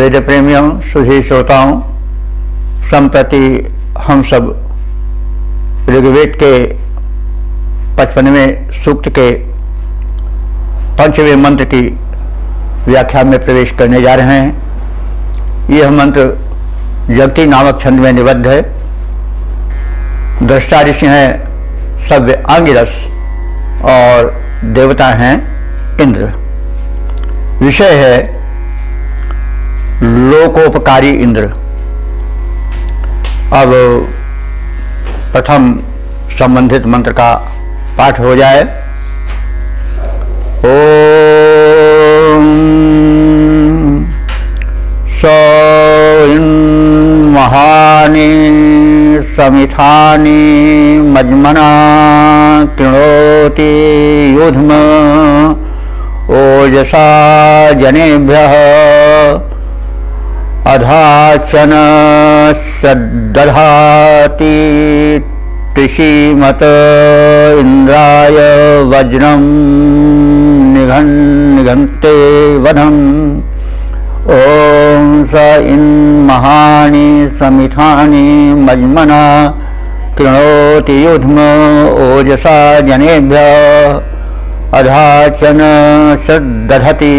वेद प्रेमियों, सुधी श्रोताओं, संप्रति हम सब ऋग्वेद के 55वें सूक्त के 5वें मंत्र की व्याख्या में प्रवेश करने जा रहे हैं। यह मंत्र जगती नामक छंद में निबद्ध है। दृष्टा ऋषि हैं सव्य आंगिरस और देवता हैं इंद्र। विषय है लोकोपकारी इंद्र। अब प्रथम संबंधित मंत्र का पाठ हो जाए। ओम महानि समिथानि मज्मना कृणोति युध्म ओजसा जनेभ्यः अधाचन दधाति त्रिशीमत इंद्राय वज्रम निघन्ते वधम। ओम स महानि समिथानि मज्मना कृणोति युध्म ओजसा जनेभ्यः अधाचन दधति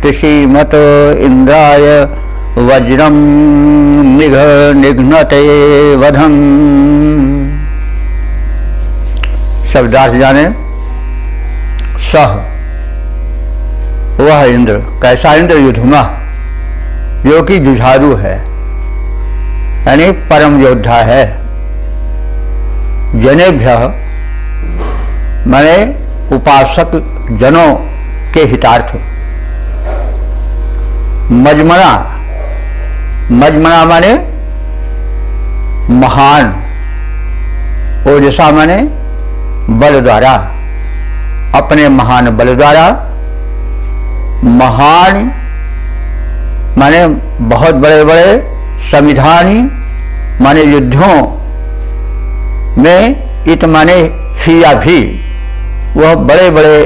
त्रिशीमत इंद्राय वज्रम निघ्नते वधम। शब्दार्थ जाने। सह वह इंद्र, कैसा इंद्र? युद्धमा, जो कि जुझारू है, यानी परम योद्धा है। जनेभ्यः माने उपासक जनों के हितार्थ। मज्मना, मज्मना माने महान, ओजसा माने बल द्वारा, अपने महान बल द्वारा। महान माने बहुत बड़े बड़े, समिधानी माने युद्धों में, इत माने ही या भी, वह बड़े बड़े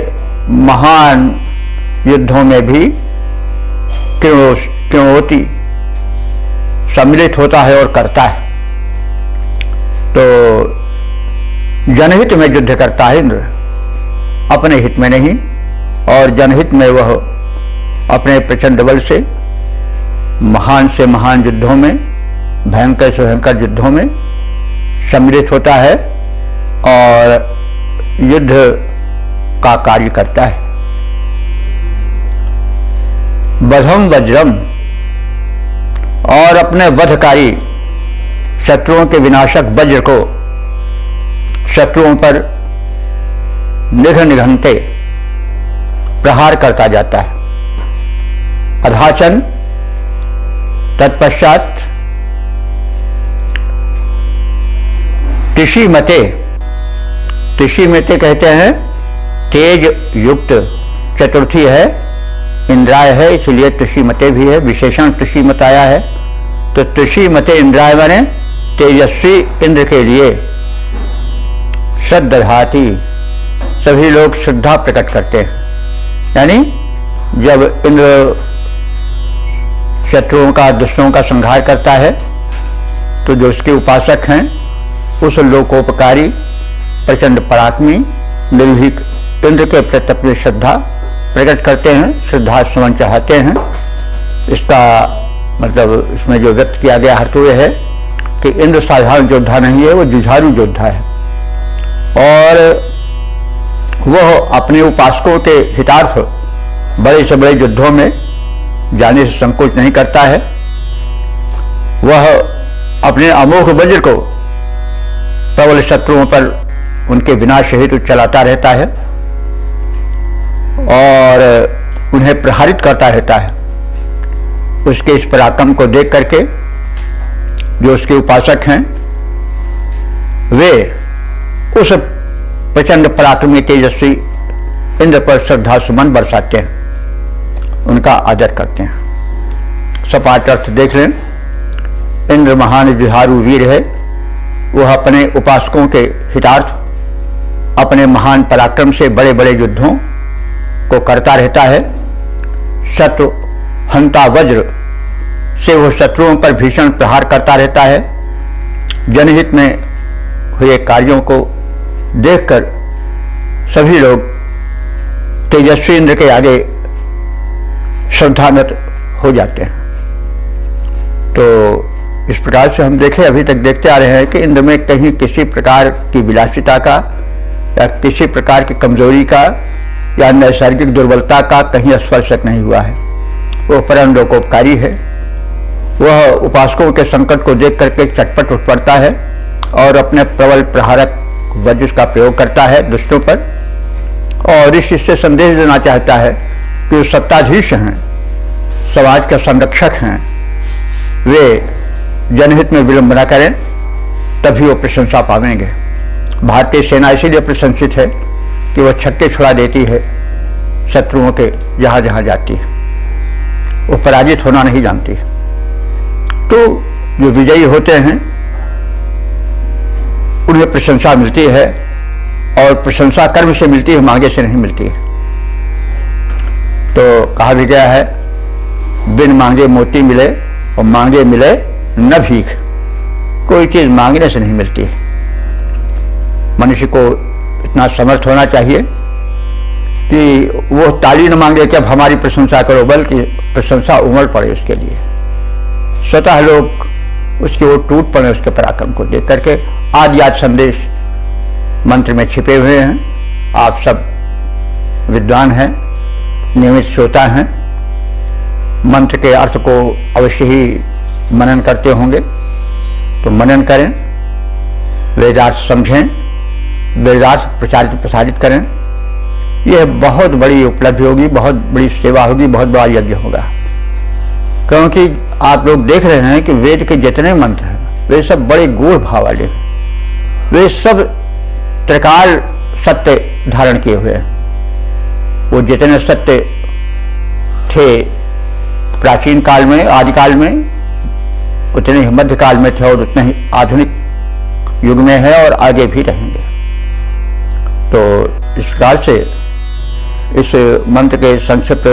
महान युद्धों में भी कृणोति सम्मिलित होता है और करता है। तो जनहित में युद्ध करता है इंद्र, अपने हित में नहीं। और जनहित में वह अपने प्रचंड बल से महान युद्धों में, भयंकर से भयंकर युद्धों में सम्मिलित होता है और युद्ध का कार्य करता है। वधम वज्रम, और अपने वधकारी शत्रुओं के विनाशक वज्र को शत्रुओं पर निघन्ते प्रहार करता जाता है। अधाचन, तत्पश्चात त्रिशीमते, त्रिशीमते कहते हैं तेज युक्त, चतुर्थी है, इंद्राय है, इसलिए त्रिशीमते भी है, विशेषण त्रिशीमत आया है। तो त्रिशीमते इंद्राय माने तेजस्वी इंद्र के लिए श्रद्धाति, सभी लोग श्रद्धा प्रकट करते हैं। यानी जब इंद्र शत्रुओं का, दुष्टों का संहार करता है तो जो उसके उपासक हैं उस लोकोपकारी प्रचंड पराक्रमी निर्भीक इंद्र के प्रति अपनी श्रद्धा प्रकट करते हैं, श्रद्धा सुमन चाहते हैं। इसका मतलब इसमें जो व्यक्त किया गया अर्थ यह है कि इंद्र साधारण योद्धा नहीं है, वो जुझारू योद्धा है और वह अपने उपासकों के हितार्थ बड़े से बड़े युद्धों में जाने से संकोच नहीं करता है। वह अपने अमोघ वज्र को प्रबल शत्रुओं पर उनके विनाश हेतु चलाता रहता है और उन्हें प्रहारित करता रहता है। उसके इस पराक्रम को देख करके जो उसके उपासक हैं वे उस प्रचंड पराक्रमी तेजस्वी इंद्र पर श्रद्धा सुमन बरसाते हैं, उनका आदर करते हैं। सपाट अर्थ देख लें। इंद्र महान जुझारू वीर है, वह अपने उपासकों के हितार्थ अपने महान पराक्रम से बड़े बड़े युद्धों को करता रहता है। शत्रु हंता वज्र से वो शत्रुओं पर भीषण प्रहार करता रहता है। जनहित में हुए कार्यों को देखकर सभी लोग तेजस्वी इंद्र के आगे श्रद्धान्वित हो जाते हैं। तो इस प्रकार से हम देखें, अभी तक देखते आ रहे हैं कि इंद्र में कहीं किसी प्रकार की विलासिता का या किसी प्रकार की कमजोरी का या नैसर्गिक दुर्बलता का कहीं स्पर्शक नहीं हुआ है। वो परम लोकोपकारी है। वह उपासकों के संकट को देख करके चटपट उठ पड़ता है और अपने प्रबल प्रहारक वज्र का प्रयोग करता है दुष्टों पर, और इससे संदेश देना चाहता है कि वो सत्ताधीश हैं, समाज के संरक्षक हैं, वे जनहित में विलंब न करें, तभी वो प्रशंसा पावेंगे। भारतीय सेना इसीलिए प्रशंसित है कि वह छक्के छुड़ा देती है शत्रुओं के जहां जहां जाती है, वो पराजित होना नहीं जानती है। तो जो विजयी होते हैं उन्हें प्रशंसा मिलती है, और प्रशंसा कर्म से मिलती है, मांगे से नहीं मिलती है। तो कहा भी गया है, बिन मांगे मोती मिले और मांगे मिले न भीख। कोई चीज मांगने से नहीं मिलती है। मनुष्य को इतना समर्थ होना चाहिए कि वो ताली न मांगे कि अब हमारी प्रशंसा करो, बल्कि प्रशंसा उमड़ पड़े उसके लिए। स्वतः लोग उसकी ओर टूट पड़े उसके पराक्रम को देख करके। आदि आदि संदेश मंत्र में छिपे हुए हैं। आप सब विद्वान हैं, नियमित श्रोता हैं, मंत्र के अर्थ को अवश्य ही मनन करते होंगे। तो मनन करें, वेदार्थ समझें, वेदार्थ प्रचारित प्रसारित करें। यह बहुत बड़ी उपलब्धि होगी, बहुत बड़ी सेवा होगी, बहुत बड़ा यज्ञ होगा। क्योंकि आप लोग देख रहे हैं कि वेद के जितने मंत्र हैं वे सब बड़े गूढ़ भाव वाले हैं। वे सब त्रिकाल सत्य धारण किए हुए हैं। वो जितने सत्य थे प्राचीन काल में, आदिकाल में, उतने ही मध्यकाल में थे और उतने ही आधुनिक युग में है और आगे भी रहेंगे। तो इस प्रकार से इस मंत्र के संक्षिप्त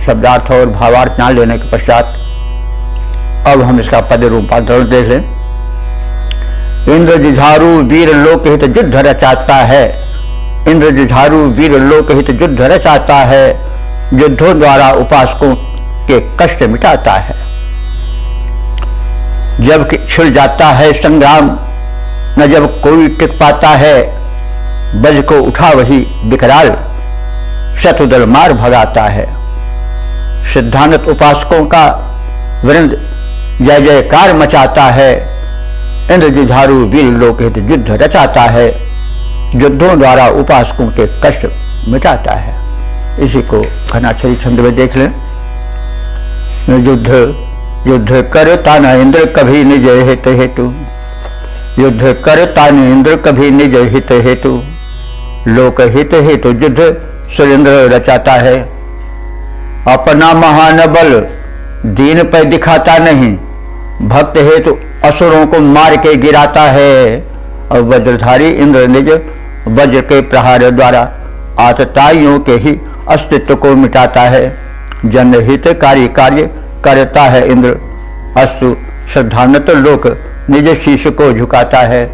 शब्दार्थ और भावार्थ जान लेने के पश्चात अब हम इसका पद रूपांतरण देख लें। इंद्र जुझारू वीर लोक हित युद्ध रचाता है। इंद्र जुझारू वीर लोक हित युद्ध रचाता है। युद्धों द्वारा उपासकों के कष्ट मिटाता है। जब छिड़ जाता है संग्राम, न जब कोई टिक पाता है। बज को उठा वही विकराल, शत्रुदल मार भगाता है। सिद्धांत उपासकों का वृंद जय जयकार मचाता है। इंद्र जुझारू वीर लोक हित युद्ध रचाता है। युद्धों द्वारा उपासकों के कष्ट मिटाता है। इसी को घनाक्षरी छंद में देख लें। युद्ध युद्ध करता न इंद्र कभी निज हित हेतु। युद्ध करता न इंद्र कभी निज हित हेतु। लोक हित हेतु युद्ध सुरेंद्र रचाता है। अपना महान बल दीन पर दिखाता नहीं। भक्त हेतु असुरों को मार के गिराता है। और वज्रधारी इंद्र निज वज्र के प्रहार द्वारा आतताइयों के ही अस्तित्व को मिटाता है। जनहितकारी कार्य करता है इंद्र। अस्तु श्रद्धान्वित लोक निज शीश को झुकाता है।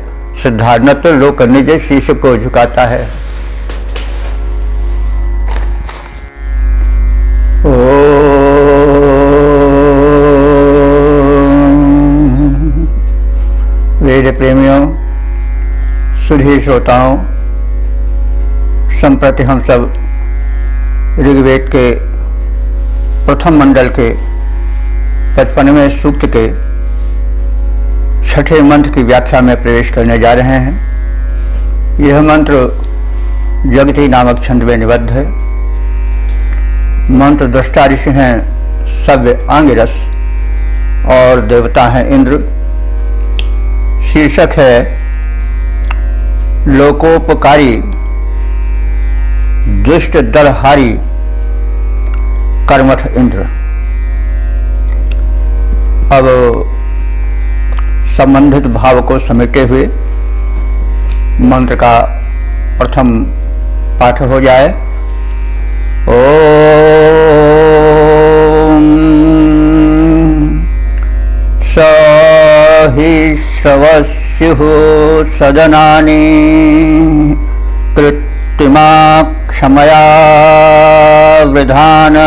श्रद्धान्वित लोक निज शीश को झुकाता है। वेद प्रेमियों, सुधी श्रोताओं, संप्रति हम सब ऋग्वेद के प्रथम मंडल के 55वें सूक्त के छठे मंत्र की व्याख्या में प्रवेश करने जा रहे हैं। यह मंत्र जगती नामक छंद में निबद्ध है। मंत्र दृष्टा ऋषि हैं सव्य आंगिरस और देवता हैं इंद्र। शीर्षक है लोकोपकारी दुष्ट दलहारी कर्मठ इंद्र। अब संबंधित भाव को समेटे हुए मंत्र का प्रथम पाठ हो जाए। ओम स हि श्रवस्युः सदनानि कृत्रिमा क्षमया वृधान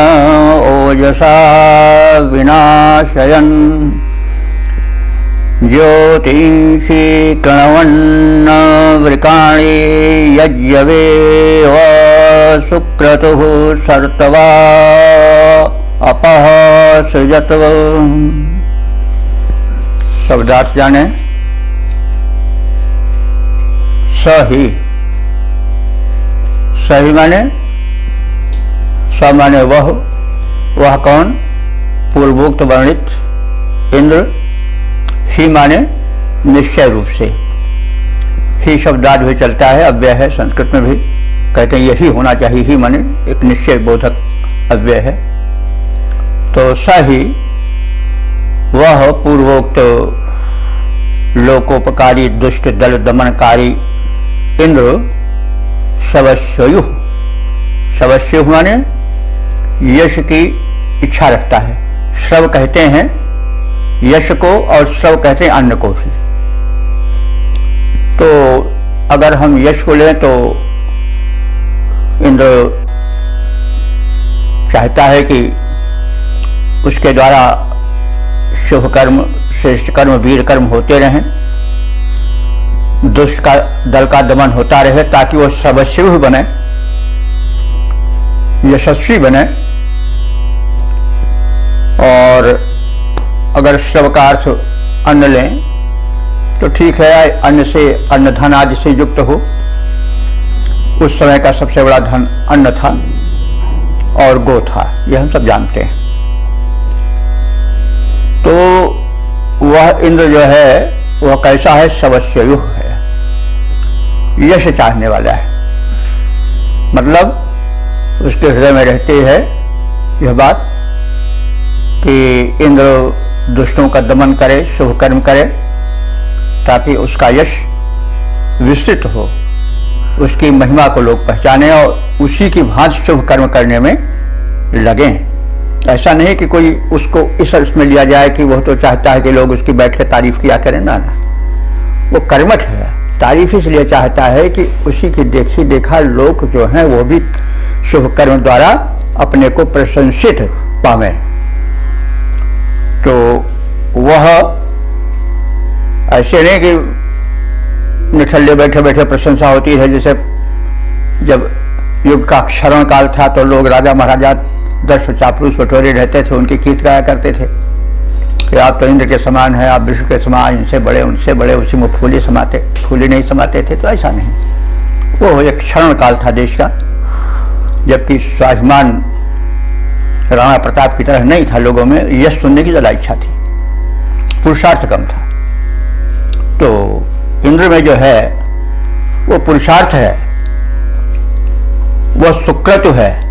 ओजसा विनाशयन् ज्योतिषी कणवन्न वृकाणि यज्ञवेव सुक्रतुः सर्तवा अपः सृजत। शब्दार्थ जाने। सही माने स माने वह कौन? पूर्वोक्त वर्णित इंद्र। ही माने निश्चय रूप से। ही शब्दार्थ भी चलता है, अव्यय है, संस्कृत में भी कहते हैं यही होना चाहिए। ही माने एक निश्चय बोधक अव्यय है। तो स ही वह पूर्वोक्त लोकोपकारी दुष्ट दल दमनकारी इंद्र शवस्यु। शवस्यु माने यश की इच्छा रखता है। शव कहते हैं यश को और शव कहते हैं अन्न को भी। तो अगर हम यश को लें तो इंद्र चाहता है कि उसके द्वारा शुभ कर्म, श्रेष्ठ कर्म, वीर कर्म होते रहें, दुष्ट का दल का दमन होता रहे, ताकि वो सर्वस्वी बने, यशस्वी बने। और अगर श्रव का अर्थ अन्न लें तो ठीक है, अन्न से, अन्न धन आदि से युक्त हो। उस समय का सबसे बड़ा धन अन्न था और गो था, यह हम सब जानते हैं। तो वह इंद्र जो है वह कैसा है? शवस्यु है, यश चाहने वाला है। मतलब उसके हृदय में रहती है यह बात कि इंद्र दुष्टों का दमन करे, शुभ कर्म करे, ताकि उसका यश विस्तृत हो, उसकी महिमा को लोग पहचाने और उसी की भांति शुभ कर्म करने में लगें। ऐसा नहीं कि कोई उसको इस अर्थ में लिया जाए कि वह तो चाहता है कि लोग उसकी बैठ कर तारीफ किया करें। ना, वो कर्मठ है। तारीफ इसलिए चाहता है कि उसी की देखी देखा लोग जो हैं वो भी शुभ कर्म द्वारा अपने को प्रशंसित पावे। तो वह ऐसे नहीं कि निठल्ले बैठे बैठे प्रशंसा होती है। जैसे जब युग का क्षरण काल था तो लोग राजा महाराजा 10 चापलूस बटोरे रहते थे, उनकी कीर्ति गाया करते थे कि आप तो इंद्र के समान हैं, आप विष्णु के समान, इनसे बड़े उनसे बड़े, उसी में फूली नहीं समाते थे। तो ऐसा नहीं, वो एक क्षरण काल था देश का, जबकि स्वाभिमान राणा प्रताप की तरह नहीं था। लोगों में यश सुनने की ज्यादा इच्छा थी, पुरुषार्थ कम था। तो इंद्र में जो है वो पुरुषार्थ है, वह सुक्रतु है।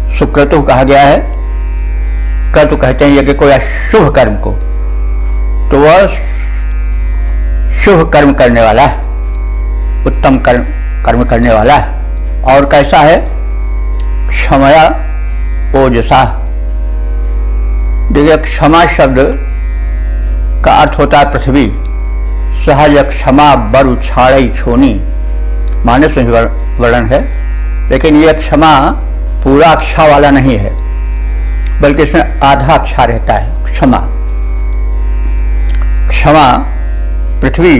सुक्रतु कहा गया है, क्रतु कहते हैं कि कोई अशुभ कर्म को, तो वह शुभ कर्म करने वाला है, उत्तम कर्म करने वाला है। और कैसा है? क्षमया ओजसा। देखिए, क्षमा शब्द का अर्थ होता है पृथ्वी। सहज क्षमा बरु छाड़ई छोनी, मानस में वर्णन है। लेकिन यह क्षमा पूरा अक्षा वाला नहीं है, बल्कि इसमें आधा अक्षा रहता है। क्षमा, क्षमा पृथ्वी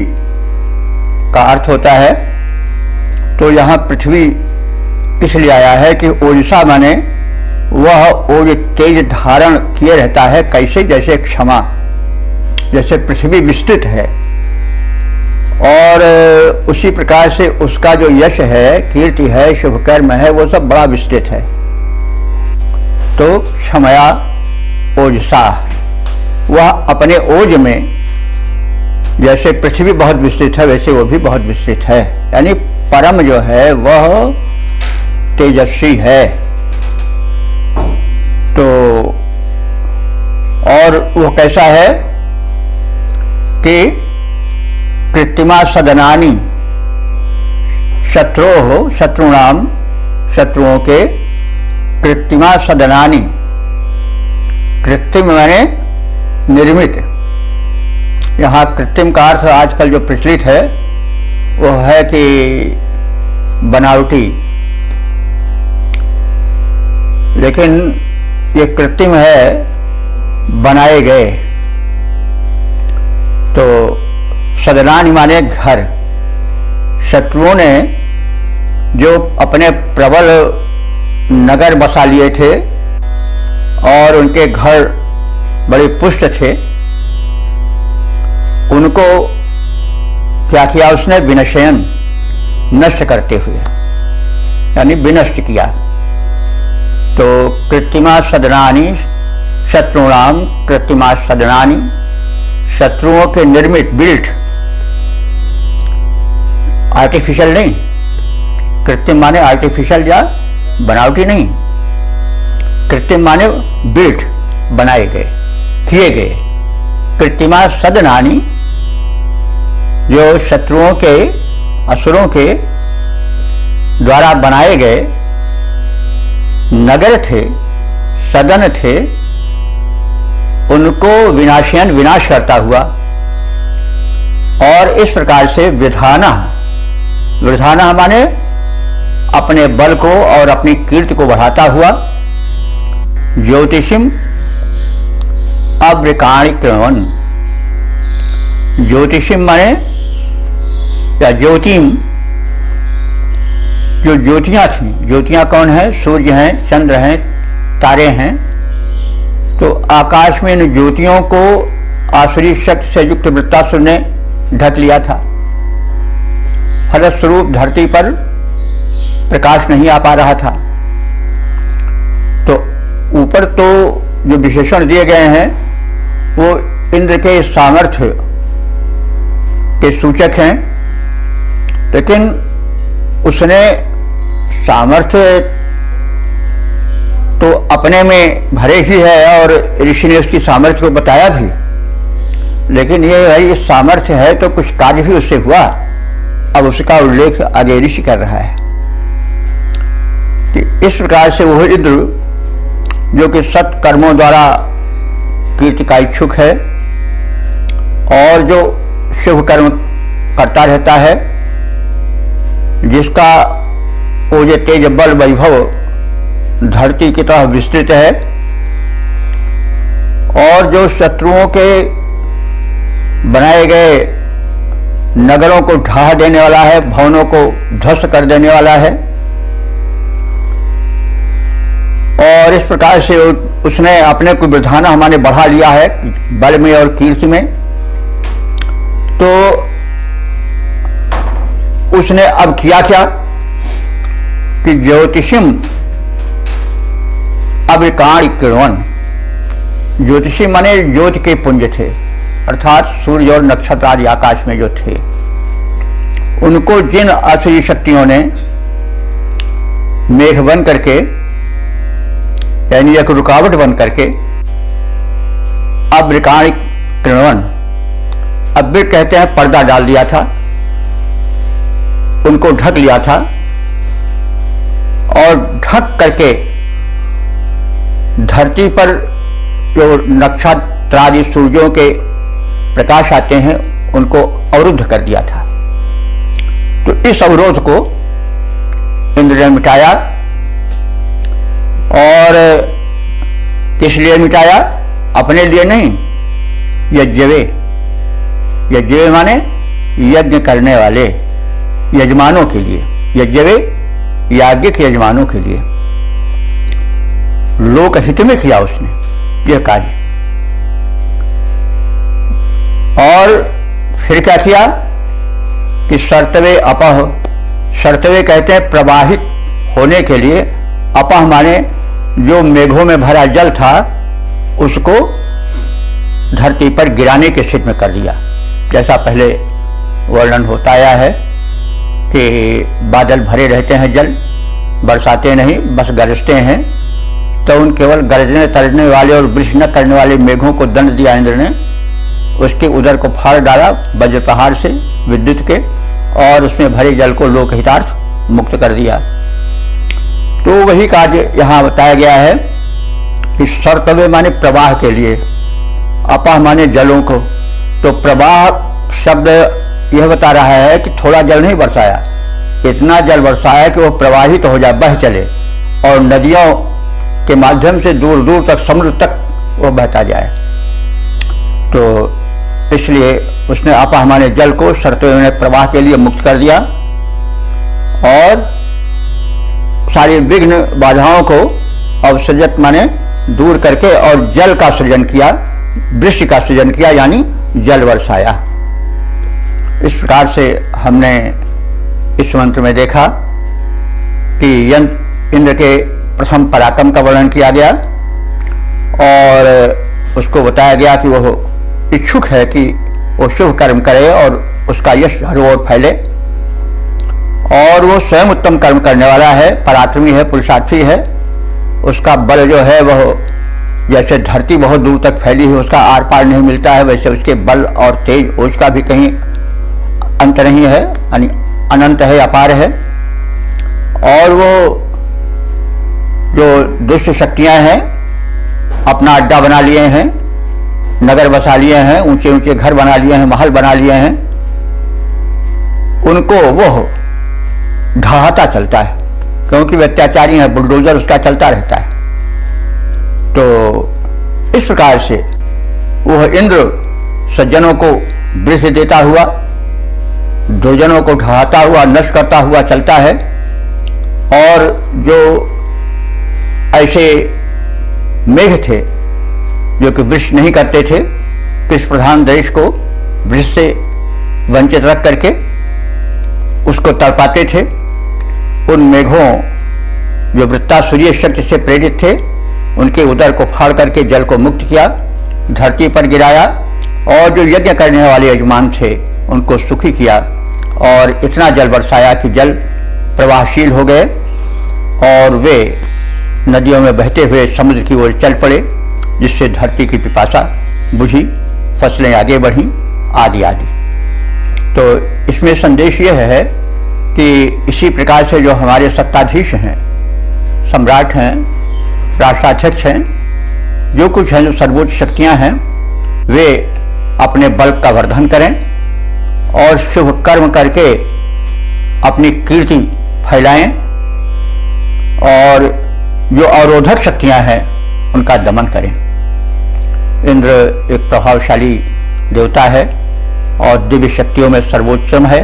का अर्थ होता है। तो यहाँ पृथ्वी इसलिए आया है कि ओजसा माने वह ओज तेज धारण किए रहता है। कैसे? जैसे क्षमा, जैसे पृथ्वी विस्तृत है और उसी प्रकार से उसका जो यश है, कीर्ति है, शुभ कर्म है, वो सब बड़ा विस्तृत है। तो क्षमया ओजसा, वह अपने ओज में, जैसे पृथ्वी बहुत विस्तृत है वैसे वो भी बहुत विस्तृत है। यानी परम जो है वह तेजस्वी है। तो और वो कैसा है कि कृत्रिमा सदनानी, शत्रुणाम, शत्रुओं के कृत्रिमा सदनानी। कृत्रिम माने निर्मित, यहाँ कृत्रिम का अर्थ आजकल जो प्रचलित है वो है कि बनावटी, लेकिन ये कृत्रिम है, बनाए गए। तो सदनानि माने घर। शत्रुओं ने जो अपने प्रबल नगर बसा लिए थे और उनके घर बड़े पुष्ट थे, उनको क्या किया उसने? विनशयन, नष्ट करते हुए, यानी विनष्ट किया। तो कृत्रिमा सदनानि शत्रुणाम कृत्रिमा सदनानि, शत्रुओं के निर्मित, बिल्ट, आर्टिफिशियल नहीं। कृत्रिम माने आर्टिफिशियल या बनावटी नहीं, कृत्रिम माने बिल्ट, बनाए गए, किए गए। कृत्रिमा सदनानि, जो शत्रुओं के, असुरों के द्वारा बनाए गए नगर थे, सदन थे, उनको विनाशयन, विनाश करता हुआ। और इस प्रकार से विधाना, विधाना माने अपने बल को और अपनी कीर्ति को बढ़ाता हुआ, ज्योतिषिम अव्रकाणि कृण्वन, ज्योतिषिम माने या ज्योतिम, जो ज्योतियां थी, ज्योतियां कौन है? सूर्य हैं, चंद्र हैं, तारे हैं। तो आकाश में इन ज्योतियों को आसुरी शक्ति से युक्त वृत्तासुर ने ढक लिया था। फलस्वरूप धरती पर प्रकाश नहीं आ पा रहा था। तो ऊपर तो जो विशेषण दिए गए हैं वो इंद्र के सामर्थ्य के सूचक हैं, लेकिन उसने सामर्थ्य तो अपने में भरे ही है और ऋषि ने उसकी सामर्थ्य को बताया भी, लेकिन ये भाई सामर्थ्य है तो कुछ कार्य भी उससे हुआ। अब उसका उल्लेख आगे ऋषि कर रहा है कि इस प्रकार से वह इंद्र जो कि सत्कर्मों द्वारा कीर्ति का इच्छुक है और जो शुभ कर्म करता रहता है, जिसका वो ये तेज बल वैभव धरती की तरह विस्तृत है, और जो शत्रुओं के बनाए गए नगरों को ढहा देने वाला है, भवनों को ध्वस्त कर देने वाला है। और इस प्रकार से उसने अपने को विधाना हमारे बढ़ा लिया है बल में और कीर्ति में। तो उसने अब किया क्या कि ज्योतिषिम अव्रकाणि कृण्वन, ज्योतिषी माने ज्योति के पुंज थे, अर्थात सूर्य और नक्षत्र आदि आकाश में जो थे, उनको जिन असुरी शक्तियों ने मेघ बन करके, यानी एक रुकावट बन करके, अव्रकाणि कृण्वन, अव्र कहते हैं पर्दा डाल दिया था, उनको ढक लिया था, और ढक करके धरती पर जो नक्षत्रादि सूर्यों के प्रकाश आते हैं उनको अवरुद्ध कर दिया था। तो इस अवरोध को इंद्र ने मिटाया। और किस लिए मिटाया? अपने लिए नहीं, यज्ञवे, यज्ञवे माने यज्ञ करने वाले यजमानों के लिए, यज्ञवे याज्ञिक यजमानों के लिए, लोक हित में किया उसने यह कार्य। और फिर क्या किया कि सर्तवे अपह, सर्तवे कहते हैं प्रवाहित होने के लिए, अपह माने जो मेघों में भरा जल था उसको धरती पर गिराने की स्थिति में कर दिया। जैसा पहले वर्णन होता आया है कि बादल भरे रहते हैं, जल बरसाते नहीं, बस गरजते हैं, तो उन केवल गरजने तरजने वाले और वृष्टि न करने वाले मेघों को दंड दिया इंद्र ने, उसके उदर को फाड़ डाला वज्रप्रहार से, विद्युत के, और उसमें भरे जल को लोकहितार्थ मुक्त कर दिया। तो वही कार्य यहाँ बताया गया है कि सर्तवे माने प्रवाह के लिए, अपह माने जलों को, तो प्रवाह शब्द यह बता रहा है कि थोड़ा जल नहीं बरसाया, इतना जल बरसाया कि वो प्रवाहित हो जाए, बह चले, और नदियों के माध्यम से दूर दूर तक, समुद्र तक वो बहता जाए। तो इसलिए उसने अपामाने जल को शर्तों प्रवाह के लिए मुक्त कर दिया और सारी विघ्न बाधाओं को अवसर्जित माने दूर करके और जल का सृजन किया, वृष्टि का सृजन किया, यानी जल वर्षाया। इस प्रकार से हमने इस मंत्र में देखा कि इंद्र के प्रथम पराक्रम का वर्णन किया गया और उसको बताया गया कि वह इच्छुक है कि वो शुभ कर्म करे और उसका यश हर ओर फैले, और वो स्वयं उत्तम कर्म करने वाला है, पराक्रमी है, पुरुषार्थी है। उसका बल जो है वह जैसे धरती बहुत दूर तक फैली है, उसका आर पार नहीं मिलता है, वैसे उसके बल और तेज उसका भी कहीं अंत नहीं है, यानी अनंत है, अपार है। और वो जो दुष्ट शक्तियां हैं अपना अड्डा बना लिए हैं, नगर बसा लिए हैं, ऊंचे ऊंचे घर बना लिए हैं, महल बना लिए हैं, उनको वो ढहाता चलता है, क्योंकि वे अत्याचारी है, बुलडोजर उसका चलता रहता है। तो इस प्रकार से वह इंद्र सज्जनों को वृद्धि देता हुआ, दुर्जनों को ढहाता हुआ, नष्ट करता हुआ चलता है। और जो ऐसे मेघ थे जो कि वृष्टि नहीं करते थे, कृषि प्रधान देश को वृष्टि से वंचित रख करके उसको तड़पाते थे, उन मेघों जो वृत्तासुरीय शक्ति से प्रेरित थे, उनके उदर को फाड़ करके जल को मुक्त किया, धरती पर गिराया, और जो यज्ञ करने वाले यजमान थे उनको सुखी किया, और इतना जल बरसाया कि जल प्रवाहशील हो गए और वे नदियों में बहते हुए समुद्र की ओर चल पड़े, जिससे धरती की पिपासा बुझी, फसलें आगे बढ़ीं, आदि आदि। तो इसमें संदेश यह है कि इसी प्रकार से जो हमारे सत्ताधीश हैं, सम्राट हैं, राष्ट्राध्यक्ष हैं, जो कुछ हैं, जो सर्वोच्च शक्तियां हैं, वे अपने बल का वर्धन करें और शुभ कर्म करके अपनी कीर्ति फैलाएं, और जो अवरोधक शक्तियां हैं उनका दमन करें। इंद्र एक प्रभावशाली देवता है और दिव्य शक्तियों में सर्वोच्चम है,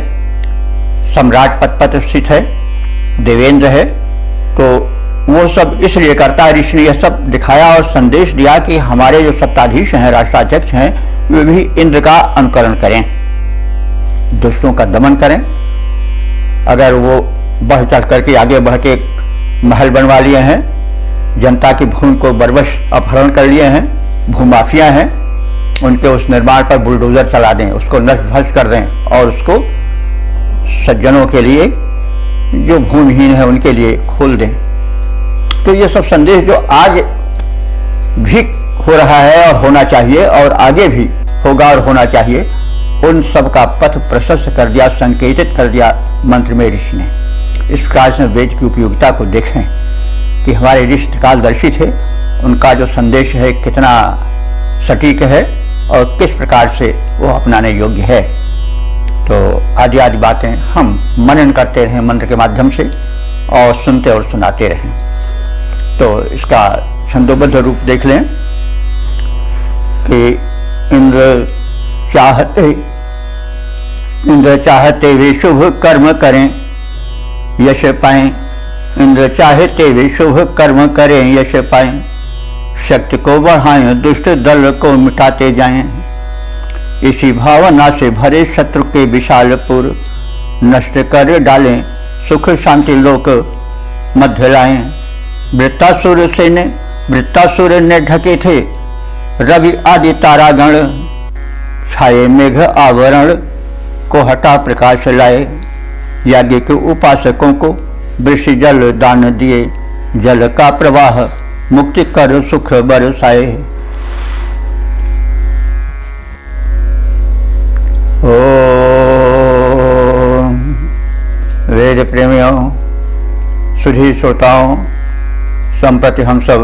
सम्राट पद पर स्थित है, देवेंद्र है। तो वो सब इसलिए करता है, ऋषि ने यह सब दिखाया और संदेश दिया कि हमारे जो सत्ताधीश हैं, राष्ट्राध्यक्ष हैं, वे भी इंद्र का अनुकरण करें, दुष्टों का दमन करें। अगर वो बढ़ चढ़ करके आगे बढ़ के महल बनवा लिए हैं, जनता की भूमि को बरबस अपहरण कर लिए हैं, भूमाफिया हैं, उनके उस निर्माण पर बुलडोजर चला दें, उसको नष्ट भ्रष्ट कर दें और उसको सज्जनों के लिए, जो भूमिहीन है उनके लिए खोल दें। तो ये सब संदेश जो आज भी हो रहा है और होना चाहिए और आगे भी होगा और होना चाहिए, उन सब का पथ प्रशस्त कर दिया, संकेतित कर दिया मंत्र में ऋषि ने। इस प्रकार से वेद की उपयोगिता को देखें कि हमारे ऋषि कालदर्शी थे, उनका जो संदेश है कितना सटीक है और किस प्रकार से वो अपनाने योग्य है। तो आदि आदि बातें हम मनन करते रहें मंत्र के माध्यम से और सुनते और सुनाते रहें। तो इसका छंदोबद्ध रूप देख लें कि इंद्र चाहते वे शुभ कर्म करें, यश पाएं। इंद्र चाहते वे शुभ कर्म करें, यश पाएं। शक्ति को बढ़ाएं, दुष्ट दल को मिटाते जाएं। इसी भावना से भरे शत्रु के विशालपुर, नष्ट कर डालें, सुख शांति लोक मध्य लाएं। वृत्तासुर ने ढके थे रवि आदि तारागण, छाए मेघ आवरण को हटा प्रकाश लाए। याज्ञ के उपासकों को वृषि जल दान दिए, जल का प्रवाह मुक्ति कर सुख बरसाए। ओम वेद प्रेमियों, सुधी श्रोताओं, संप्रति हम सब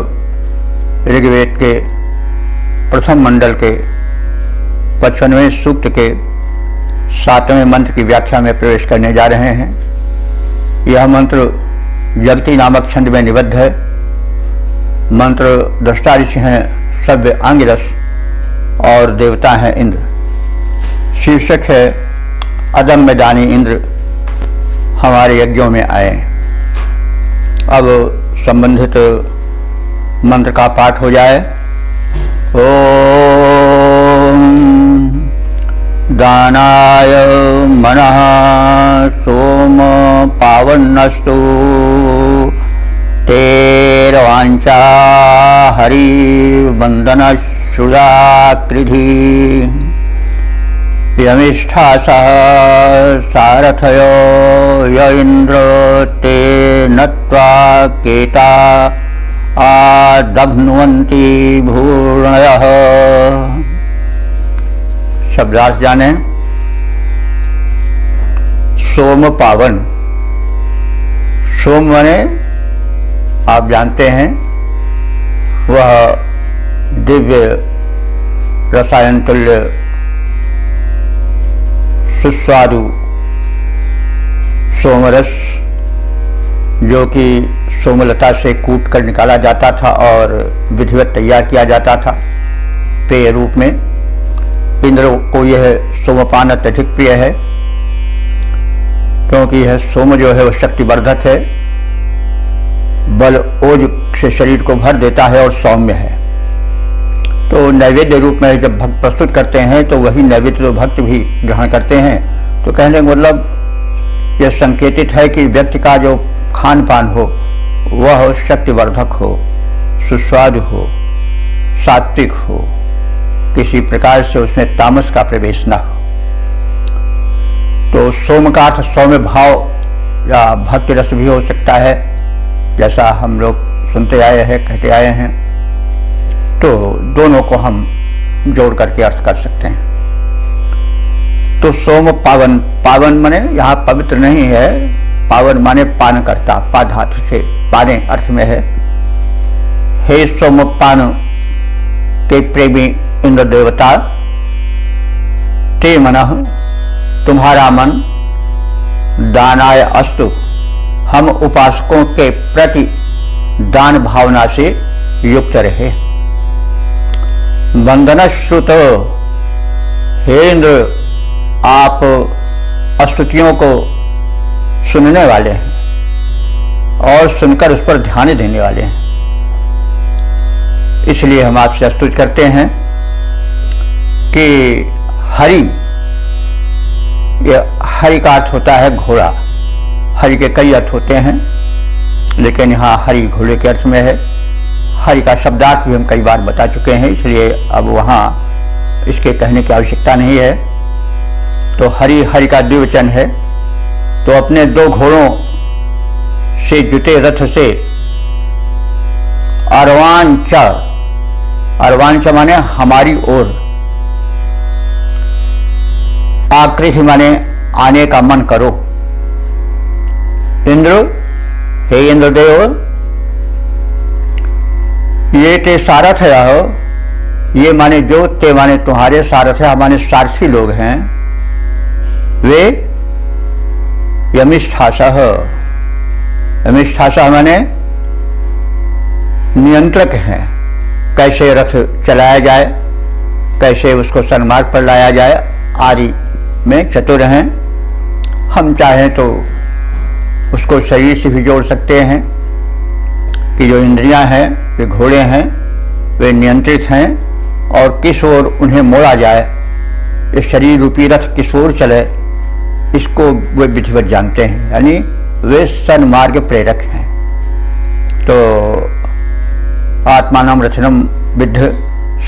ऋग्वेद के प्रथम मंडल के 55वें सूक्त के 7वें मंत्र की व्याख्या में प्रवेश करने जा रहे हैं। यह मंत्र जगती नामक छंद में निबद्ध है। मंत्र दृष्टा ऋषि हैं सव्य आंगिरस और देवता हैं इंद्र। शीर्षक है अदम्य दानी इंद्र हमारे यज्ञों में आए। अब संबंधित मंत्र का पाठ हो जाए। ओम दानाय मनः सोम पावन्नस्तु तेरवांचा हरि वंदन सुधाकृधि यमिष्ठा सह सारथयो य इंद्र ते नत्वा केता आदघ्नुवन्ति भूर्णयः। शब्दार्थ जाने। सोम पावन। सोम माने आप जानते हैं वह दिव्य रसायन तुल्य सुस्वादु सोमरस जो कि सोमलता से कूट कर निकाला जाता था और विधिवत तैयार किया जाता था पेय रूप में। इंद्र को यह सोमपान अत्यधिक प्रिय है क्योंकि यह सोम जो है वह शक्तिवर्धक है, बल ओज से शरीर को भर देता है और सौम्य है। तो नैवेद्य रूप में जब भक्त प्रस्तुत करते हैं तो वही नैवेद्य तो भक्त भी ग्रहण करते हैं। तो कहने का मतलब यह संकेतित है कि व्यक्ति का जो खान पान हो वह शक्तिवर्धक हो, सुस्वादु हो, सात्विक हो, किसी प्रकार से उसमें तामस का प्रवेश न हो। तो सोम का अर्थ सौम्य भाव या भक्ति रस भी हो सकता है, जैसा हम लोग सुनते आए हैं, कहते आए हैं। तो दोनों को हम जोड़ करके अर्थ कर सकते हैं। तो सोम पावन, पावन माने यहाँ पवित्र नहीं है, पावन माने पान करता, पा धातु से पाने अर्थ में है। हे सोम पान के प्रेमी इंद्र देवता, ते मनः तुम्हारा मन दानाय अस्तु हम उपासकों के प्रति दान भावना से युक्त रहे। वंदनश्रुत, हे इंद्र आप स्तुतियों को सुनने वाले हैं और सुनकर उस पर ध्यान देने वाले हैं, इसलिए हम आपसे स्तुति करते हैं कि हरि, यह हरि का अर्थ होता है घोड़ा। हरि के कई अर्थ होते हैं लेकिन यहाँ हरि घोड़े के अर्थ में है। हरि का शब्दार्थ भी हम कई बार बता चुके हैं, इसलिए अब वहाँ इसके कहने की आवश्यकता नहीं है। तो हरि, हरि का द्विवचन है। तो अपने दो घोड़ों से जुटे रथ से अर्वांच, अर्वांच माने हमारी ओर, आकृति माने आने का मन करो। इंद्र, हे इंद्रदेव, ये ते सारथ है, ये माने जो, ते माने तुम्हारे, सारथ है हमारे सारथी लोग हैं। वे यमिष्ठासः, यमिष्ठासः माने नियंत्रक हैं, कैसे रथ चलाया जाए, कैसे उसको सन्मार्ग पर लाया जाए आदि में चतुर हैं। हम चाहें तो उसको शरीर से भी जोड़ सकते हैं कि जो इंद्रियां हैं वे घोड़े हैं, वे नियंत्रित हैं और किस ओर उन्हें मोड़ा जाए, ये शरीर रूपी रथ किस ओर चले, इसको वे विधिवत जानते हैं, यानी वे सन्मार्ग प्रेरक हैं। तो आत्मानम रथनम विद्ध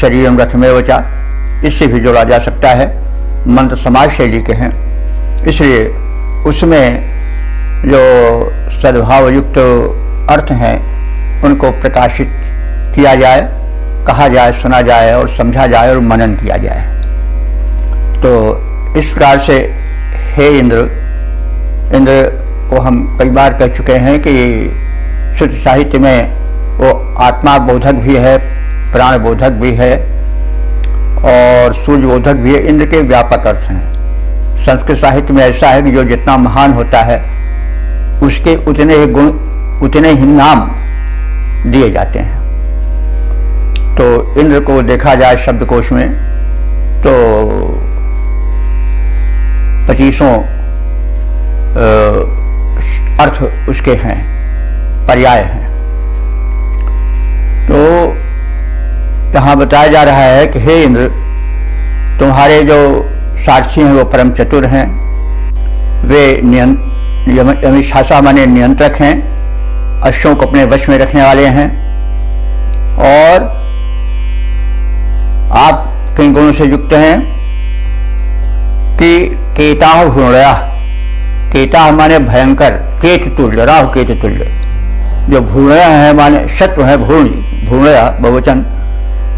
शरीरम रथमेव च, इससे भी जोड़ा जा सकता है। मंत्र समाज शैली के हैं, इसलिए उसमें जो सद्भाव युक्त अर्थ हैं उनको प्रकाशित किया जाए, कहा जाए, सुना जाए और समझा जाए और मनन किया जाए। तो इस प्रकार से हे इंद्र, इंद्र को हम कई बार कह चुके हैं कि शुद्ध साहित्य में वो आत्मा बोधक भी है, प्राण बोधक भी है और सूर्यबोधक भी है। इंद्र के व्यापक अर्थ हैं। संस्कृत साहित्य में ऐसा है कि जो जितना महान होता है उसके उतने ही गुण, उतने ही नाम दिए जाते हैं। तो इंद्र को देखा जाए शब्दकोश में तो 25 अर्थ उसके हैं, पर्याय हैं। तो यहाँ बताया जा रहा है कि हे इंद्र, तुम्हारे जो सारथी हैं वो परम चतुर हैं, वे यमिशासा माने नियंत्रक हैं, अश्वों को अपने वश में रखने वाले हैं, और आप किन गुणों से युक्त हैं कि केता भूणया, केता माने भयंकर, केत तुल्य, राहु केत तुल्य। जो भूणया है माने शत्रु है, भूणया बहुवचन,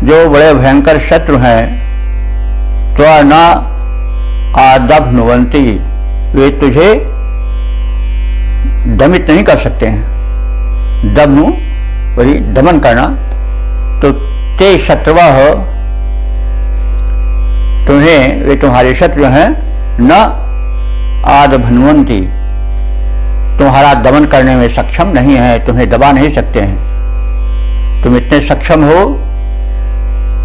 जो बड़े भयंकर शत्रु हैं, तो न आदभ्नुवन्ति, वे तुझे दमित नहीं कर सकते हैं। दमनु वही दमन करना। तो ते शत्रुवः, तुम्हें वे तुम्हारे शत्रु हैं, न आदभ्नुवन्ति, तुम्हारा दमन करने में सक्षम नहीं है, तुम्हें दबा नहीं सकते हैं। तुम इतने सक्षम हो,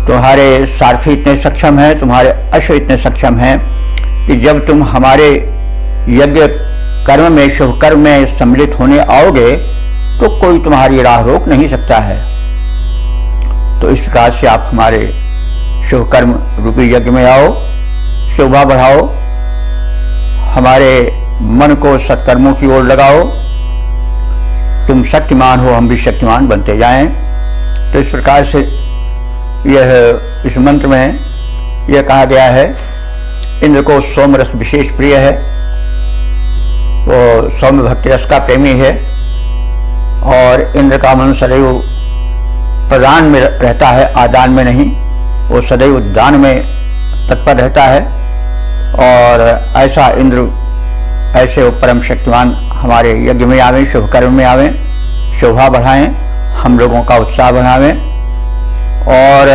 तुम्हारे सारथी इतने सक्षम हैं, तुम्हारे अश्व इतने सक्षम हैं कि जब तुम हमारे यज्ञ कर्म में, शुभ कर्म में सम्मिलित होने आओगे तो कोई तुम्हारी राह रोक नहीं सकता है। तो इस प्रकार से आप हमारे शुभ कर्म रूपी यज्ञ में आओ, शोभा बढ़ाओ, हमारे मन को सत्कर्मों की ओर लगाओ। तुम शक्तिमान हो, हम भी शक्तिमान बनते जाएं। तो इस प्रकार से यह इस मंत्र में यह कहा गया है। इंद्र को सौम्य रस विशेष प्रिय है, वो सौम्य भक्ति रस का प्रेमी है, और इंद्र का मन सदैव प्रदान में रहता है, आदान में नहीं। वो सदैव दान में तत्पर रहता है। और ऐसा इंद्र, ऐसे वो परम शक्तिमान हमारे यज्ञ में आवें, शुभ कर्म में आवें, शोभा बढ़ाएं, हम लोगों का उत्साह बढ़ावें, और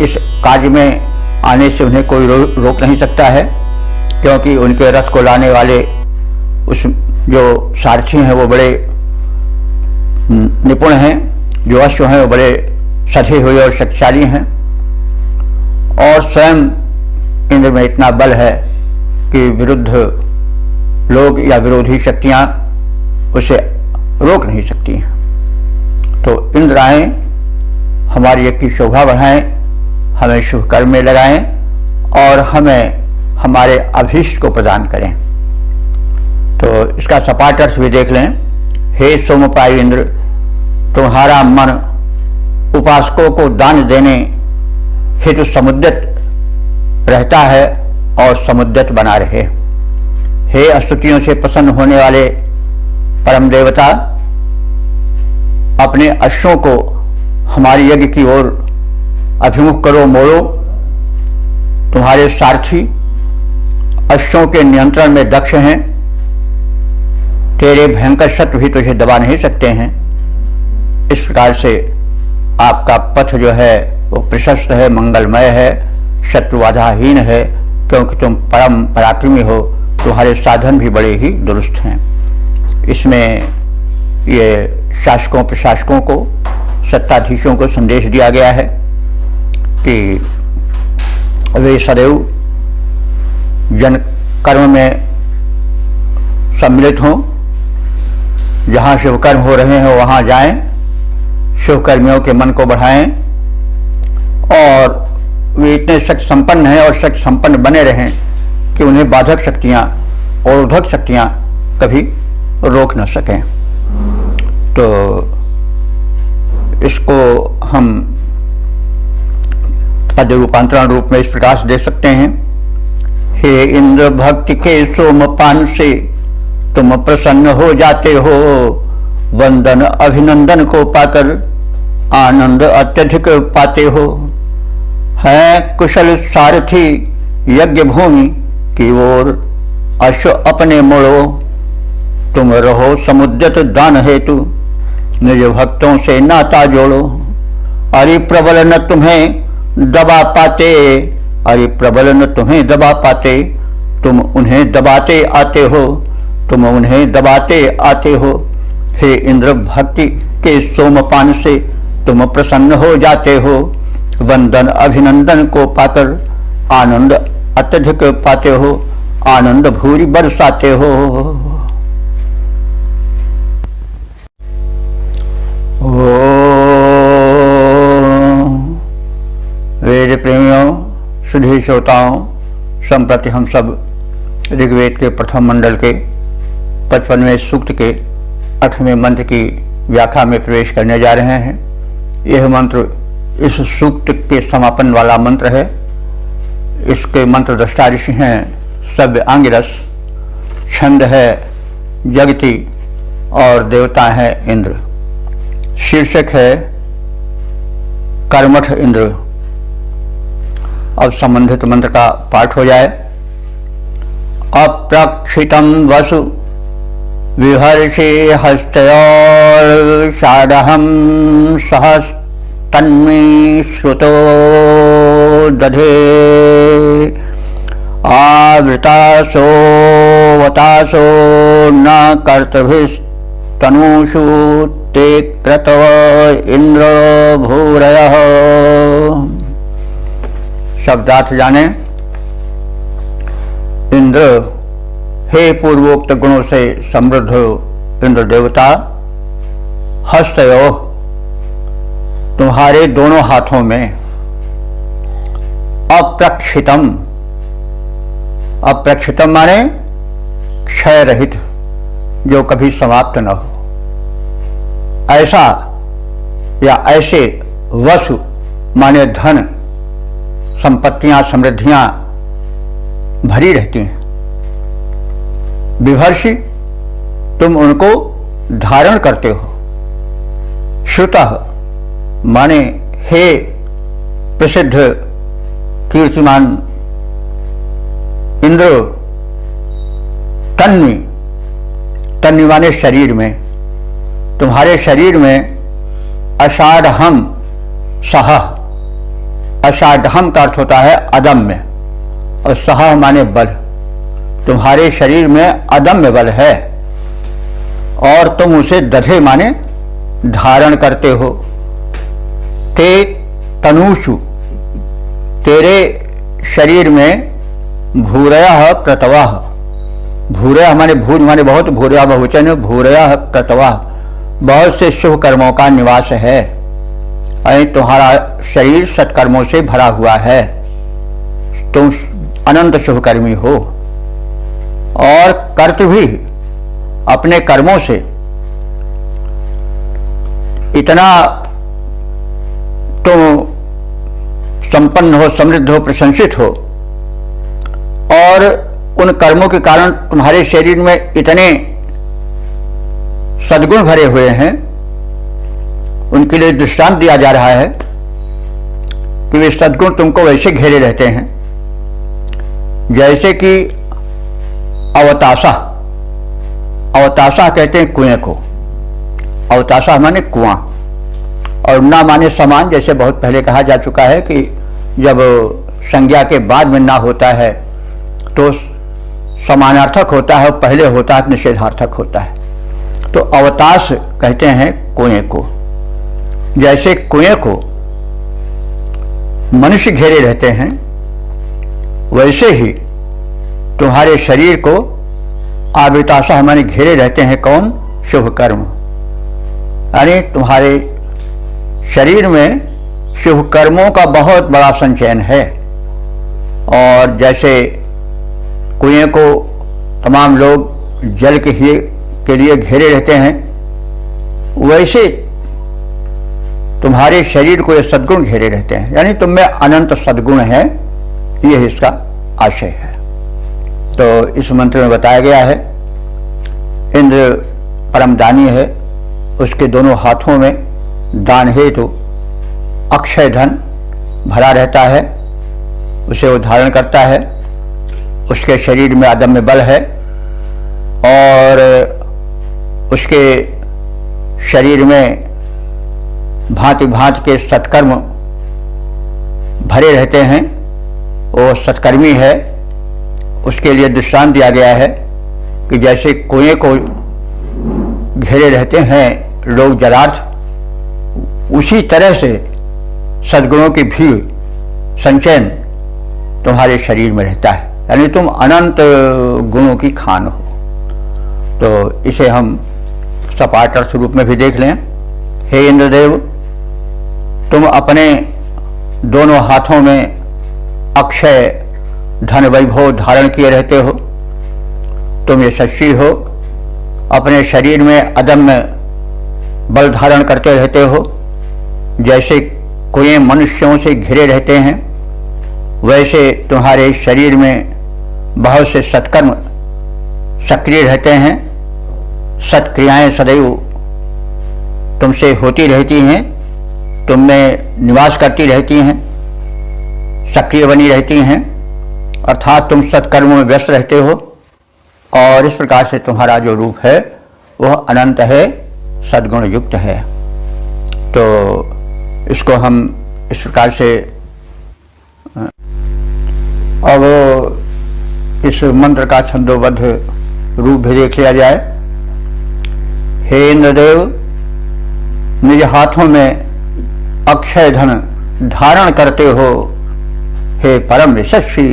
इस कार्य में आने से उन्हें कोई रोक नहीं सकता है, क्योंकि उनके रथ को लाने वाले उस जो सारथी हैं वो बड़े निपुण हैं, जो अश्व हैं वो बड़े सधे हुए और शक्तिशाली हैं, और स्वयं इंद्र में इतना बल है कि विरुद्ध लोग या विरोधी शक्तियां उसे रोक नहीं सकती हैं। तो इंद्र आए, हमारी यज्ञ की शोभा बढ़ाएं, हमें शुभ कर्म में लगाएं, और हमें हमारे अभीष्ट को प्रदान करें। तो इसका सपाट अर्थ भी देख लें। हे सोमपाई इंद्र, तुम्हारा मन उपासकों को दान देने हेतु समुद्यत रहता है और समुद्यत बना रहे। हे स्तुतियों से प्रसन्न होने वाले परम देवता, अपने अश्वों को हमारे यज्ञ की ओर अभिमुख करो, मोड़ो। तुम्हारे सारथी अश्वों के नियंत्रण में दक्ष हैं, तेरे भयंकर शत्रु भी तुझे दबा नहीं सकते हैं। इस प्रकार से आपका पथ जो है वो प्रशस्त है, मंगलमय है, शत्रु बाधाहीन है, क्योंकि तुम परम पराक्रमी हो, तुम्हारे साधन भी बड़े ही दुरुस्त हैं। इसमें ये शासकों प्रशासकों को, सत्ताधीशों को संदेश दिया गया है कि वे सदैव जन कर्म में सम्मिलित हों, जहाँ शुभ कर्म हो रहे हैं वहाँ जाएं, शुभ कर्मियों के मन को बढ़ाएं, और वे इतने शक्ति संपन्न हैं और शक्ति संपन्न बने रहें कि उन्हें बाधक शक्तियाँ और उद्धक शक्तियाँ कभी रोक न सकें। तो इसको हम पद रूपांतरण रूप में इस प्रकार से दे सकते हैं। हे इंद्र, भक्ति के सोमपान से तुम प्रसन्न हो जाते हो, वंदन अभिनंदन को पाकर आनंद अत्यधिक पाते हो। है कुशल सारथी यज्ञ भूमि की ओर अश्व अपने मोड़ो, तुम रहो समुद्यत दान हेतु, निज भक्तों से नाता जोड़ो। अरि प्रबल न तुम्हें दबा पाते, अरे प्रबल न तुम्हें दबा पाते, तुम उन्हें दबाते आते हो, तुम उन्हें दबाते आते हो। हे इंद्र, भक्ति के सोमपान से तुम प्रसन्न हो जाते हो। वंदन अभिनंदन को पाकर आनंद अत्यधिक पाते हो, आनंद भूरी बरसाते हो। वेद प्रेमियों, सुधी श्रोताओं, संप्रति हम सब ऋग्वेद के प्रथम मंडल के 55वें सूक्त के 8वें मंत्र की व्याख्या में प्रवेश करने जा रहे हैं। यह मंत्र इस सूक्त के समापन वाला मंत्र है। इसके मंत्र दृष्टा ऋषि हैं सव्य आंगिरस, छंद है जगति और देवता है इंद्र। शीर्षक है कर्मठ इंद्र। अब संबंधित मंत्र का पाठ हो जाए। अप्रक्षितम वसु विहर्षे हस्तयोर्षाढहं सहस्तन्मे श्रुतो दधे आवृतासो वतासो न कर्तभिस्तनूषु ते क्रतव इंद्र भूरयः। शब्दार्थ जाने। इंद्र, हे पूर्वोक्त गुणों से समृद्ध इंद्र देवता, हस्तयो, तुम्हारे दोनों हाथों में, अप्रक्षितम, अप्रक्षितम माने क्षय रहित, जो कभी समाप्त न हो, ऐसा या ऐसे, वसु माने धन, संपत्तियां, समृद्धियां भरी रहती हैं। विभर्षि, तुम उनको धारण करते हो। श्रुतः माने हे प्रसिद्ध कीर्तिमान इंद्र, तन्वी, तन्वी माने शरीर में, तुम्हारे शरीर में अषाढ़हम सह, अषाढ़हम का अर्थ होता है अदम्य और सह माने बल। तुम्हारे शरीर में अदम्य बल है और तुम उसे दधे माने धारण करते हो। ते तनूषु, तेरे शरीर में भूरयः क्रतवः, भूरयः माने भूज माने बहुत, भूरयः बहुवचन, भूरयः क्रतवः, बहुत से शुभ कर्मों का निवास है। तुम्हारा शरीर सत्कर्मों से भरा हुआ है, तुम अनंत शुभकर्मी हो और कर्त भी अपने कर्मों से इतना तुम संपन्न हो, समृद्ध हो, प्रशंसित हो और उन कर्मों के कारण तुम्हारे शरीर में इतने सद्गुण भरे हुए हैं। उनके लिए दृष्टांत दिया जा रहा है कि वे सद्गुण तुमको वैसे घेरे रहते हैं जैसे कि अवतासा, अवतासा कहते हैं कुएं को, अवतासा माने कुआं, और ना माने समान, जैसे बहुत पहले कहा जा चुका है कि जब संज्ञा के बाद में ना होता है तो समानार्थक होता है और पहले होता है निषेधार्थक होता है। तो अवतास कहते हैं कुएं को। जैसे कुएं को मनुष्य घेरे रहते हैं वैसे ही तुम्हारे शरीर को आवृतासा माने घेरे रहते हैं। कौन? शुभ कर्म, यानी तुम्हारे शरीर में शुभ कर्मों का बहुत बड़ा संचयन है। और जैसे कुएं को तमाम लोग जल के लिए घेरे रहते हैं, वैसे तुम्हारे शरीर को ये सद्गुण घेरे रहते हैं, यानी तुम में अनंत सद्गुण है, यह इसका आशय है। तो इस मंत्र में बताया गया है इंद्र परम दानी है, उसके दोनों हाथों में दान हेतु अक्षय धन भरा रहता है, उसे वो धारण करता है। उसके शरीर में अदम्य बल है और उसके शरीर में भांति भांति के सत्कर्म भरे रहते हैं। वो सत्कर्मी है, उसके लिए दृष्टांत दिया गया है कि जैसे कुएं को घेरे रहते हैं लोग जलार्थ, उसी तरह से सद्गुणों की भी संचयन तुम्हारे शरीर में रहता है, यानी तुम अनंत गुणों की खान हो। तो इसे हम सपाट अर्थ रूप में भी देख लें। हे इंद्रदेव, तुम अपने दोनों हाथों में अक्षय धन वैभव धारण किए रहते हो। तुम यशस्वी हो, अपने शरीर में अदम्य बल धारण करते रहते हो। जैसे कुएं मनुष्यों से घिरे रहते हैं, वैसे तुम्हारे शरीर में बहुत से सत्कर्म सक्रिय रहते हैं। सत्क्रियाएं सदैव तुमसे होती रहती हैं, तुम में निवास करती रहती हैं, सक्रिय बनी रहती हैं, अर्थात तुम सत्कर्मों में व्यस्त रहते हो। और इस प्रकार से तुम्हारा जो रूप है वह अनंत है, सद्गुण युक्त है। तो इसको हम इस प्रकार से अब इस मंत्र का छंदोबद्ध रूप भी देख लिया जाए। हे इंद्रदेव, निज हाथों में अक्षय धन धारण करते हो। हे परम यशस्वी,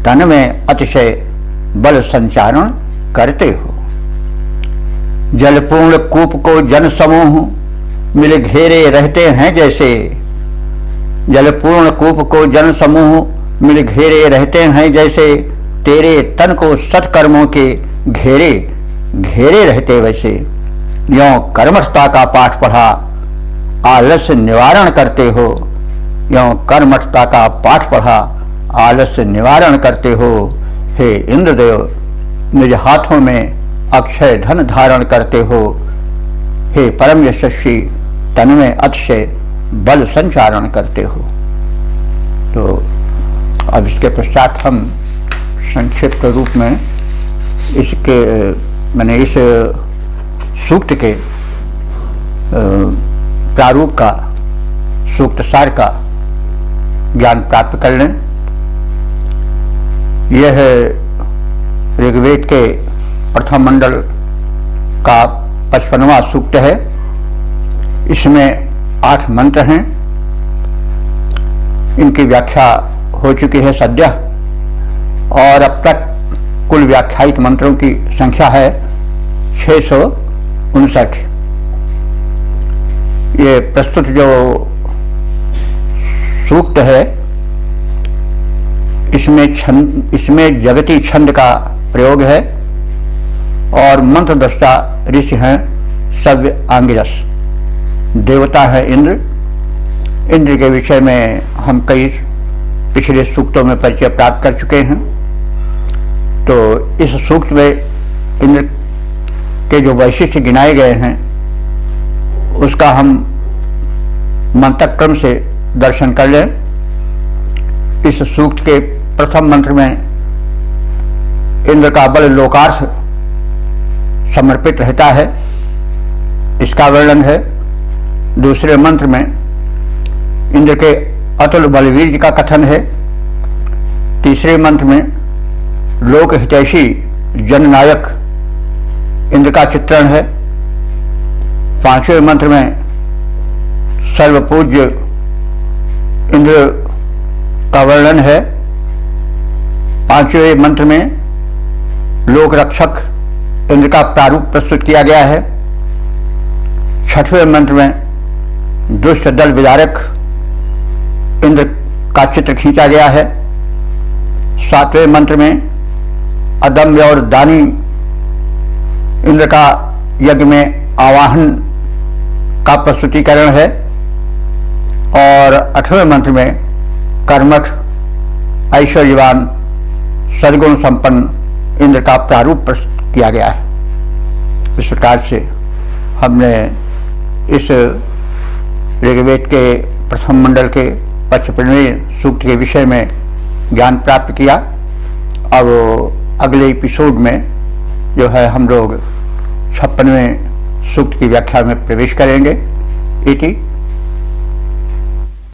तन में अतिशय बल संचारण करते हो। जलपूर्ण कूप को जन समूह मिल घेरे रहते हैं जैसे, जलपूर्ण कूप को जन समूह मिल घेरे रहते हैं जैसे, तेरे तन को सत्कर्मों के घेरे घेरे रहते वैसे। यों कर्मठता का पाठ पढ़ा आलस्य निवारण करते हो। यों कर्मठता का पाठ पढ़ा आलस्य निवारण करते हो। हे इंद्रदेव, निज हाथों में अक्षय धन धारण करते हो। हे परम यशस्वी, तन में अतिशय बल संचारण करते हो। तो अब इसके पश्चात हम संक्षिप्त रूप में इसके मैंने इस सूक्त के प्रारूप का, सूक्त सार का ज्ञान प्राप्त कर लें। यह ऋग्वेद के प्रथम मंडल का 55वां सूक्त है। इसमें 8 मंत्र हैं। इनकी व्याख्या हो चुकी है सद्य, और अब तक कुल व्याख्यायित मंत्रों की संख्या है 659। ये प्रस्तुत जो सूक्त है इसमें जगती छंद का प्रयोग है, और मंत्र दृष्टा ऋषि हैं सव्य आंगिरस। देवता है इंद्र। इंद्र के विषय में हम कई पिछले सूक्तों में परिचय प्राप्त कर चुके हैं। तो इस सूक्त में इंद्र के जो वैशिष्ट्य गिनाए गए हैं उसका हम मंत्रक्रम से दर्शन कर लें। इस सूक्त के प्रथम मंत्र में इंद्र का बल लोकार्थ समर्पित रहता है, इसका वर्णन है। दूसरे मंत्र में इंद्र के अतुल बलवीर्य का कथन है। तीसरे मंत्र में लोक हितैषी जननायक इंद्र का चित्रण है। पांचवें मंत्र में सर्वपूज्य इंद्र का वर्णन है। पांचवें मंत्र में लोक रक्षक इंद्र का प्रारूप प्रस्तुत किया गया है। छठवें मंत्र में दुष्ट दल विदारक इंद्र का चित्र खींचा गया है। सातवें मंत्र में अदम्य और दानी इंद्र का यज्ञ में आवाहन का प्रस्तुतिकरण है। और 8वें मंत्र में कर्मठ ऐश्वर्यवान सद्गुण संपन्न इंद्र का प्रारूप प्रस्तुत किया गया है। इस प्रकार से हमने इस ऋग्वेद के प्रथम मंडल के 55वें सूक्त के विषय में ज्ञान प्राप्त किया। अब अगले एपिसोड में जो है हम लोग 56वें सूक्त की व्याख्या में प्रवेश करेंगे। इति